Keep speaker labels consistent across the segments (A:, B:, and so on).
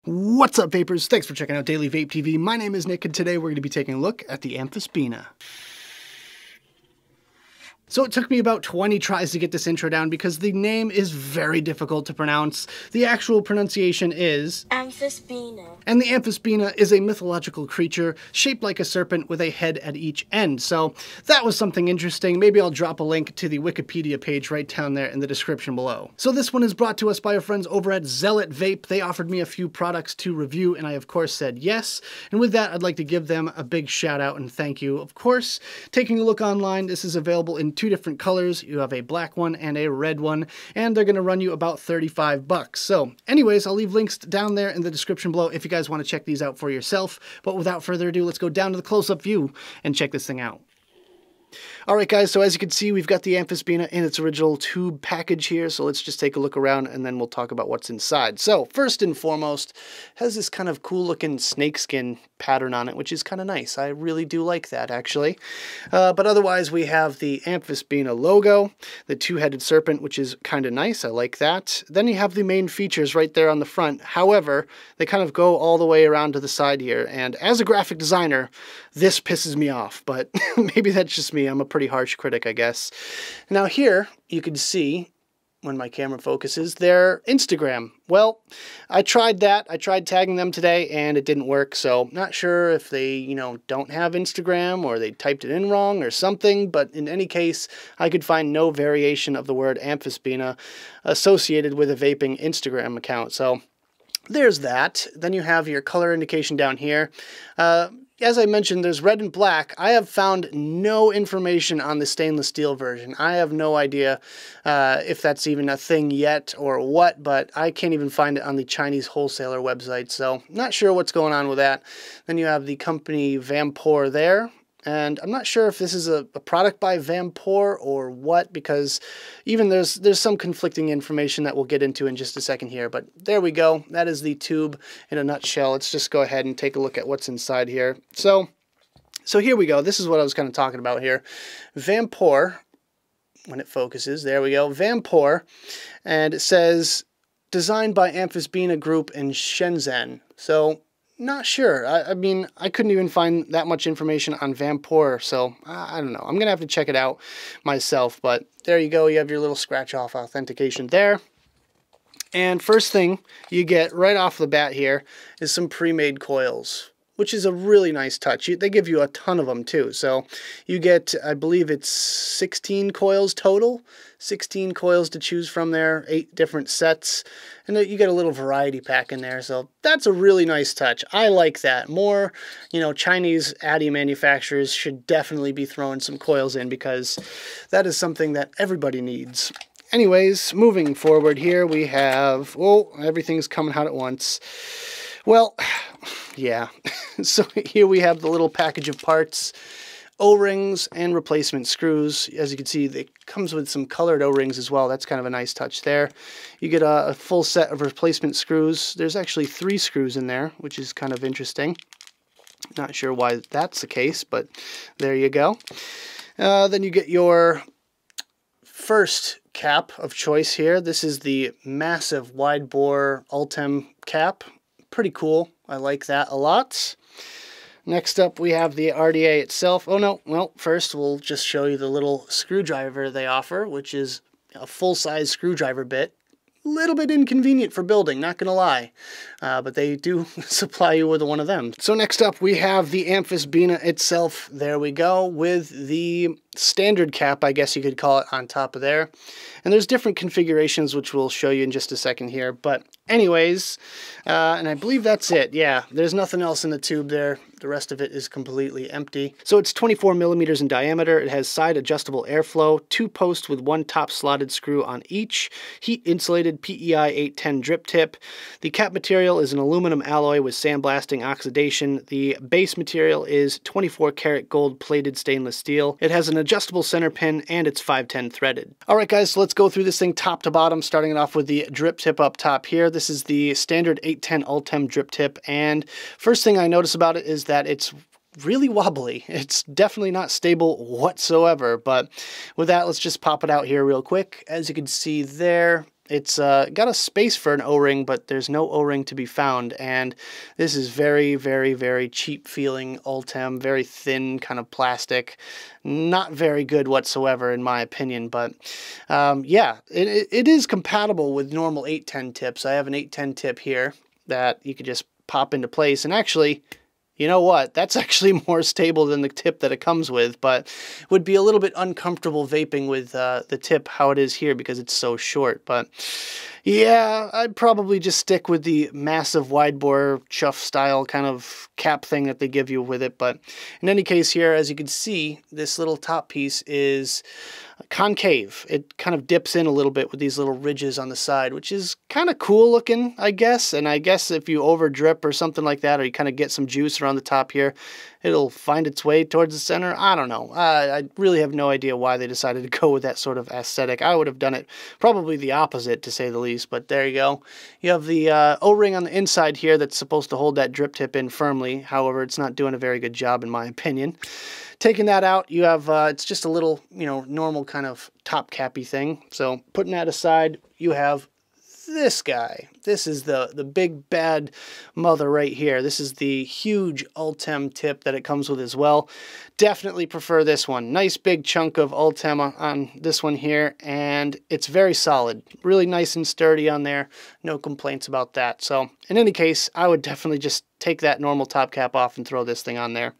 A: What's up, vapors? Thanks for checking out Daily Vape TV. My name is Nick, and today we're going to be taking a look at the Amphisbaena. So it took me about 20 tries to get this intro down because the name is very difficult to pronounce. The actual pronunciation is
B: Amphisbaena.
A: And the Amphisbaena is a mythological creature shaped like a serpent with a head at each end. So that was something interesting. Maybe I'll drop a link to the Wikipedia page right down there in the description below. So this one is brought to us by our friends over at Zealot Vape. They offered me a few products to review, and I of course said yes. And with that, I'd like to give them a big shout out and thank you. Of course, taking a look online, this is available in two different colors. You have a black one and a red one, and they're going to run you about 35 bucks. So anyways, I'll leave links down there in the description below if you guys want to check these out for yourself. But without further ado, let's go down to the close-up view and check this thing out. Alright guys, so as you can see, we've got the Amphisbaena in its original tube package here, so let's just take a look around and then we'll talk about what's inside. So, first and foremost, it has this kind of cool looking snakeskin pattern on it, which is kind of nice. I really do like that, actually. But otherwise, we have the Amphisbaena logo, the two-headed serpent, which is kind of nice. I like that. Then you have the main features right there on the front. However, they kind of go all the way around to the side here, and as a graphic designer, this pisses me off, but maybe that's just me. I'm a pretty harsh critic, I guess. Now here, you can see, when my camera focuses, their Instagram. Well, I tried that. I tried tagging them today, and it didn't work, so not sure if they, don't have Instagram, or they typed it in wrong or something, but in any case, I could find no variation of the word Amphisbaena associated with a vaping Instagram account, so there's that. Then you have your color indication down here. As I mentioned, there's red and black. I have found no information on the stainless steel version. I have no idea if that's even a thing yet or what, but I can't even find it on the Chinese wholesaler website, so not sure what's going on with that. Then you have the company Vampour there. And I'm not sure if this is a product by Vampour or what, because even there's some conflicting information that we'll get into in just a second here. But there we go. That is the tube in a nutshell. Let's just go ahead and take a look at what's inside here. So here we go. This is what I was kind of talking about here. Vampour, when it focuses, there we go. Vampour, and it says designed by Amphisbaena Group in Shenzhen. So not sure. I mean, I couldn't even find that much information on Vampour, so I don't know. I'm going to have to check it out myself, but there you go. You have your little scratch-off authentication there. And first thing you get right off the bat here is some pre-made coils, which is a really nice touch. They give you a ton of them, too. So you get, I believe it's 16 coils total. 16 coils to choose from there, 8 different sets. And you get a little variety pack in there. So that's a really nice touch. I like that. More, Chinese Addy manufacturers should definitely be throwing some coils in because that is something that everybody needs. Anyways, moving forward here, we have, everything's coming out at once. Well, yeah. So here we have the little package of parts, O-rings and replacement screws. As you can see, it comes with some colored O-rings as well. That's kind of a nice touch there. You get a full set of replacement screws. There's actually 3 screws in there, which is kind of interesting. Not sure why that's the case, but there you go. Then you get your first cap of choice here. This is the massive wide bore Ultem cap. Pretty cool. I like that a lot. Next up, we have the RDA itself. Oh no, well, first we'll just show you the little screwdriver they offer, which is a full-size screwdriver bit. A little bit inconvenient for building, not gonna lie, but they do supply you with one of them. So next up, we have the Amphisbaena itself. There we go, with the standard cap, I guess you could call it, on top of there. And there's different configurations, which we'll show you in just a second here. But anyways, and I believe that's it. Yeah, there's nothing else in the tube there. The rest of it is completely empty. So it's 24 millimeters in diameter. It has side adjustable airflow, 2 posts with 1 top slotted screw on each, heat insulated PEI 810 drip tip. The cap material is an aluminum alloy with sandblasting oxidation. The base material is 24 karat gold plated stainless steel. It has an adjustable center pin and it's 510 threaded. Alright guys, so let's go through this thing top to bottom, starting it off with the drip tip up top here. This is the standard 810 Ultem drip tip, and first thing I notice about it is that it's really wobbly. It's definitely not stable whatsoever, but with that, let's just pop it out here real quick. As you can see there, It's got a space for an O-ring, but there's no O-ring to be found, and this is very, very, very cheap feeling Ultem, very thin kind of plastic, not very good whatsoever in my opinion, but yeah, it is compatible with normal 810 tips. I have an 810 tip here that you could just pop into place, and actually, you know what? That's actually more stable than the tip that it comes with, but would be a little bit uncomfortable vaping with the tip how it is here because it's so short. But yeah, I'd probably just stick with the massive wide bore chuff style kind of cap thing that they give you with it. But in any case here, as you can see, this little top piece is concave. It kind of dips in a little bit with these little ridges on the side, which is kind of cool looking, I guess. And I guess if you over drip or something like that, or you kind of get some juice around the top here, it'll find its way towards the center. I don't know. I really have no idea why they decided to go with that sort of aesthetic. I would have done it probably the opposite, to say the least, but there you go. You have the O-ring on the inside here that's supposed to hold that drip tip in firmly. However, it's not doing a very good job in my opinion. Taking that out, you have, it's just a little, normal kind of top cappy thing. So putting that aside, you have this guy. This is the big bad mother right here. This is the huge Ultem tip that it comes with as well. Definitely prefer this one. Nice big chunk of Ultem on this one here, and it's very solid. Really nice and sturdy on there. No complaints about that. So in any case, I would definitely just take that normal top cap off and throw this thing on there.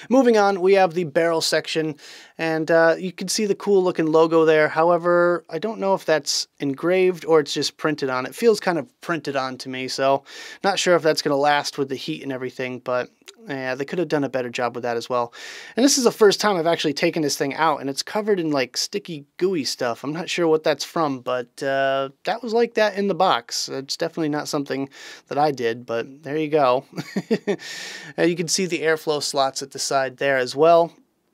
A: Moving on, we have the barrel section, and you can see the cool looking logo there. However, I don't know if that's engraved or it's just printed on. It feels kind of printed on to me, so not sure if that's going to last with the heat and everything, but yeah, they could have done a better job with that as well. And this is the first time I've actually taken this thing out, and it's covered in like sticky, gooey stuff. I'm not sure what that's from, but that was like that in the box. It's definitely not something that I did, but there you go. You can see the airflow slots at the side there as well.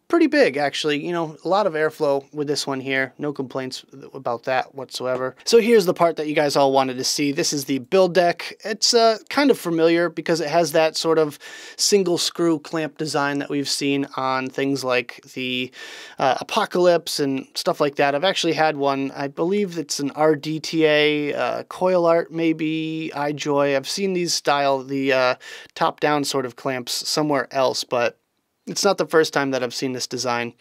A: Pretty big, actually. A lot of airflow with this one here. No complaints about that whatsoever. So here's the part that you guys all wanted to see. This is the build deck. It's kind of familiar because it has that sort of single screw clamp design that we've seen on things like the Apocalypse and stuff like that. I've actually had one. I believe it's an RDTA, Coil Art maybe, iJoy. I've seen these style, the top-down sort of clamps somewhere else, but it's not the first time that I've seen this design.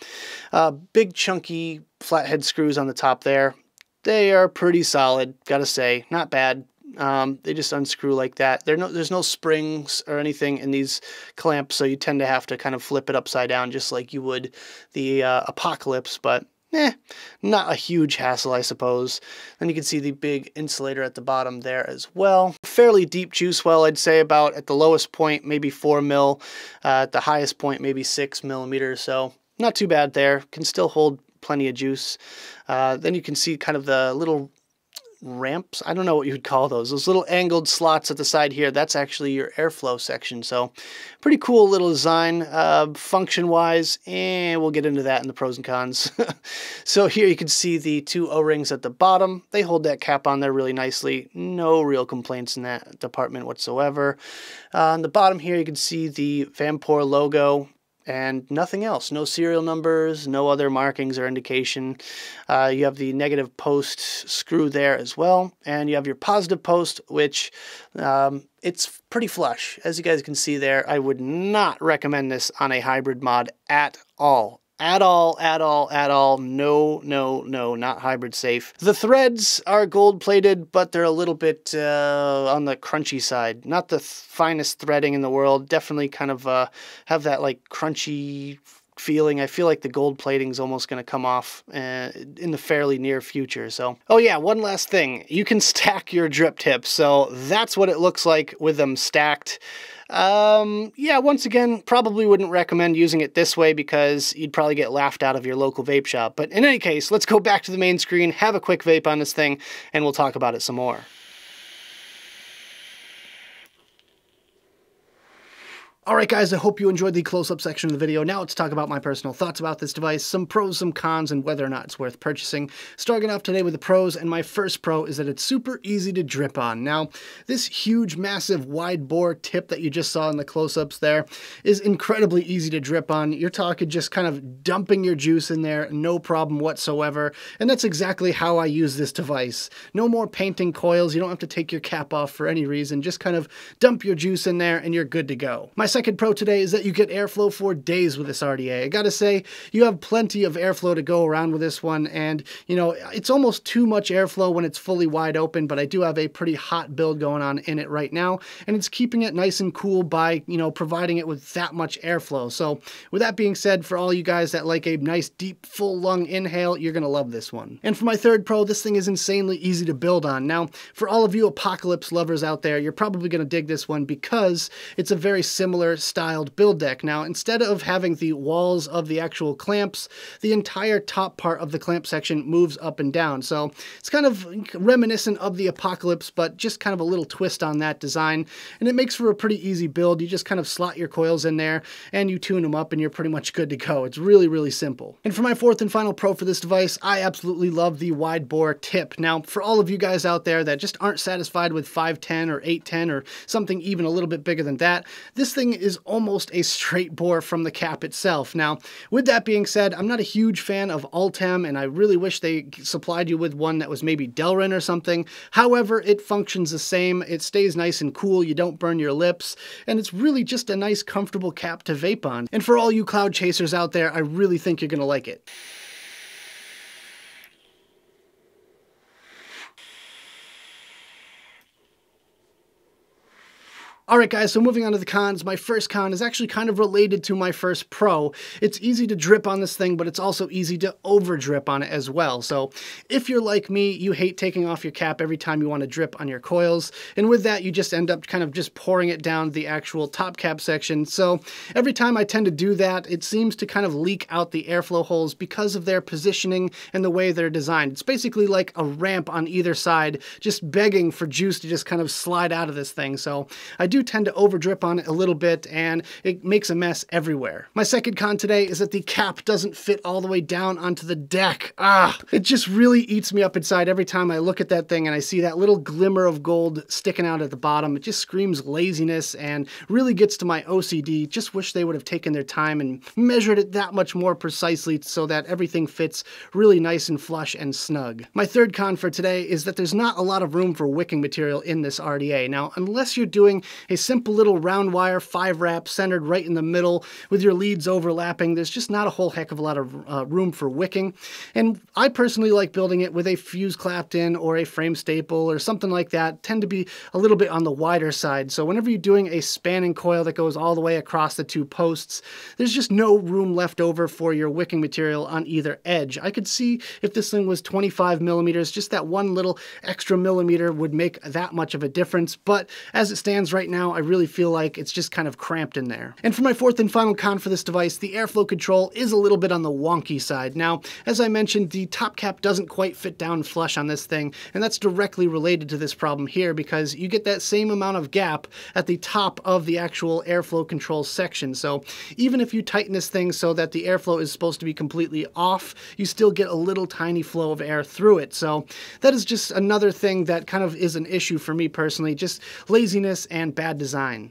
A: Big chunky flathead screws on the top there. They are pretty solid, gotta say. Not bad. They just unscrew like that. There's no springs or anything in these clamps, so you tend to have to kind of flip it upside down just like you would the Apocalypse, but not a huge hassle, I suppose. Then you can see the big insulator at the bottom there as well. Fairly deep juice well, I'd say about at the lowest point, maybe 4 mil. At the highest point, maybe 6 millimeters. So not too bad there. Can still hold plenty of juice. Then you can see kind of the little ramps. I don't know what you would call those. Those little angled slots at the side here, that's actually your airflow section. So pretty cool little design. Function-wise, we'll get into that in the pros and cons. So here you can see the 2 O-rings at the bottom. They hold that cap on there really nicely. No real complaints in that department whatsoever. On the bottom here, you can see the Vampour logo. And nothing else. No serial numbers, no other markings or indication. You have the negative post screw there as well. And you have your positive post, which it's pretty flush. As you guys can see there, I would not recommend this on a hybrid mod at all. At all. No, not hybrid safe. The threads are gold plated, but they're a little bit on the crunchy side. Not the finest threading in the world. Definitely kind of have that like crunchy feeling. I feel like the gold plating is almost going to come off in the fairly near future. So, oh yeah, one last thing. You can stack your drip tips. So that's what it looks like with them stacked. Yeah, once again, probably wouldn't recommend using it this way because you'd probably get laughed out of your local vape shop. But in any case, let's go back to the main screen, have a quick vape on this thing, and we'll talk about it some more. Alright guys, I hope you enjoyed the close-up section of the video. Now let's talk about my personal thoughts about this device, some pros, some cons, and whether or not it's worth purchasing. Starting off today with the pros, and my first pro is that it's super easy to drip on. Now, this huge, massive, wide-bore tip that you just saw in the close-ups there is incredibly easy to drip on. You're talking just kind of dumping your juice in there, no problem whatsoever, and that's exactly how I use this device. No more painting coils, you don't have to take your cap off for any reason, just kind of dump your juice in there and you're good to go. My second pro today is that you get airflow for days with this RDA. I gotta say, you have plenty of airflow to go around with this one, and you know, it's almost too much airflow when it's fully wide open, but I do have a pretty hot build going on in it right now, and it's keeping it nice and cool by, you know, providing it with that much airflow. So with that being said, for all you guys that like a nice deep full lung inhale, you're gonna love this one. And for my third pro, this thing is insanely easy to build on. Now, for all of you apocalypse lovers out there, you're probably gonna dig this one because it's a very similar styled build deck. Now, instead of having the walls of the actual clamps, the entire top part of the clamp section moves up and down. So it's kind of reminiscent of the apocalypse, but just kind of a little twist on that design. And it makes for a pretty easy build. You just kind of slot your coils in there and you tune them up and you're pretty much good to go. It's really, really simple. And for my fourth and final pro for this device, I absolutely love the wide bore tip. Now, for all of you guys out there that just aren't satisfied with 510 or 810 or something even a little bit bigger than that, this thing is almost a straight bore from the cap itself. Now, with that being said, I'm not a huge fan of Ultem, and I really wish they supplied you with one that was maybe Delrin or something. However, it functions the same. It stays nice and cool. You don't burn your lips, and it's really just a nice, comfortable cap to vape on. And for all you cloud chasers out there, I really think you're going to like it. Alright guys, so moving on to the cons. My first con is actually kind of related to my first pro. It's easy to drip on this thing, but it's also easy to over drip on it as well. So if you're like me, you hate taking off your cap every time you want to drip on your coils, and with that you just end up kind of just pouring it down the actual top cap section. So every time I tend to do that, it seems to kind of leak out the airflow holes because of their positioning and the way they're designed. It's basically like a ramp on either side, just begging for juice to just kind of slide out of this thing. So I do tend to over drip on it a little bit, and it makes a mess everywhere. My second con today is that the cap doesn't fit all the way down onto the deck. It just really eats me up inside every time I look at that thing and I see that little glimmer of gold sticking out at the bottom. It just screams laziness and really gets to my OCD. Just wish they would have taken their time and measured it that much more precisely so that everything fits really nice and flush and snug. My third con for today is that there's not a lot of room for wicking material in this RDA. Now, unless you're doing a simple little round wire 5-wrap centered right in the middle with your leads overlapping, there's just not a whole heck of a lot of room for wicking. And I personally like building it with a fuse clapped in or a frame staple or something like that. Tend to be a little bit on the wider side. So whenever you're doing a spanning coil that goes all the way across the two posts, there's just no room left over for your wicking material on either edge. I could see if this thing was 25 millimeters, just that one little extra millimeter would make that much of a difference. But as it stands right now, I really feel like it's just kind of cramped in there. And for my fourth and final con for this device, the airflow control is a little bit on the wonky side. Now, as I mentioned, the top cap doesn't quite fit down flush on this thing, and that's directly related to this problem here because you get that same amount of gap at the top of the actual airflow control section. So even if you tighten this thing so that the airflow is supposed to be completely off, you still get a little tiny flow of air through it. So that is just another thing that kind of is an issue for me personally, just laziness and bad design.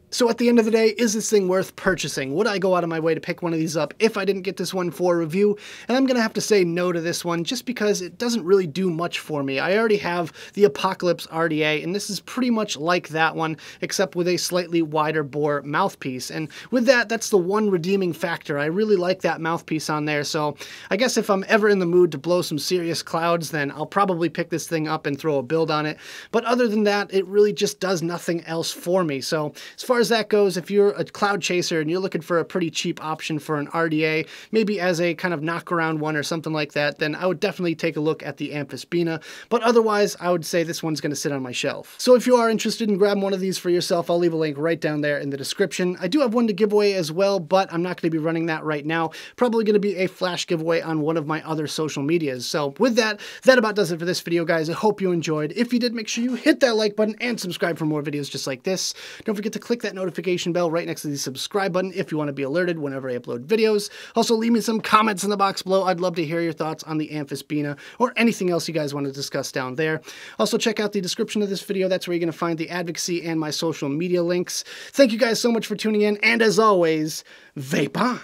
A: So at the end of the day, is this thing worth purchasing? Would I go out of my way to pick one of these up if I didn't get this one for review? And I'm going to have to say no to this one just because it doesn't really do much for me. I already have the Apocalypse RDA, and this is pretty much like that one, except with a slightly wider bore mouthpiece. And with that, that's the one redeeming factor. I really like that mouthpiece on there, so I guess if I'm ever in the mood to blow some serious clouds, then I'll probably pick this thing up and throw a build on it. But other than that, it really just does nothing else for me. So as far as as that goes, if you're a cloud chaser and you're looking for a pretty cheap option for an RDA, maybe as a kind of knock-around one or something like that, then I would definitely take a look at the Amphisbaena. But otherwise, I would say this one's going to sit on my shelf. So if you are interested in grabbing one of these for yourself, I'll leave a link right down there in the description. I do have one to give away as well, but I'm not going to be running that right now. Probably going to be a flash giveaway on one of my other social medias. So with that, that about does it for this video, guys. I hope you enjoyed. If you did, make sure you hit that like button and subscribe for more videos just like this. Don't forget to click that notification bell right next to the subscribe button if you want to be alerted whenever I upload videos. Also, leave me some comments in the box below. I'd love to hear your thoughts on the Amphisbaena or anything else you guys want to discuss down there. Also, check out the description of this video. That's where you're going to find the advocacy and my social media links. Thank you guys so much for tuning in, and as always, vape on!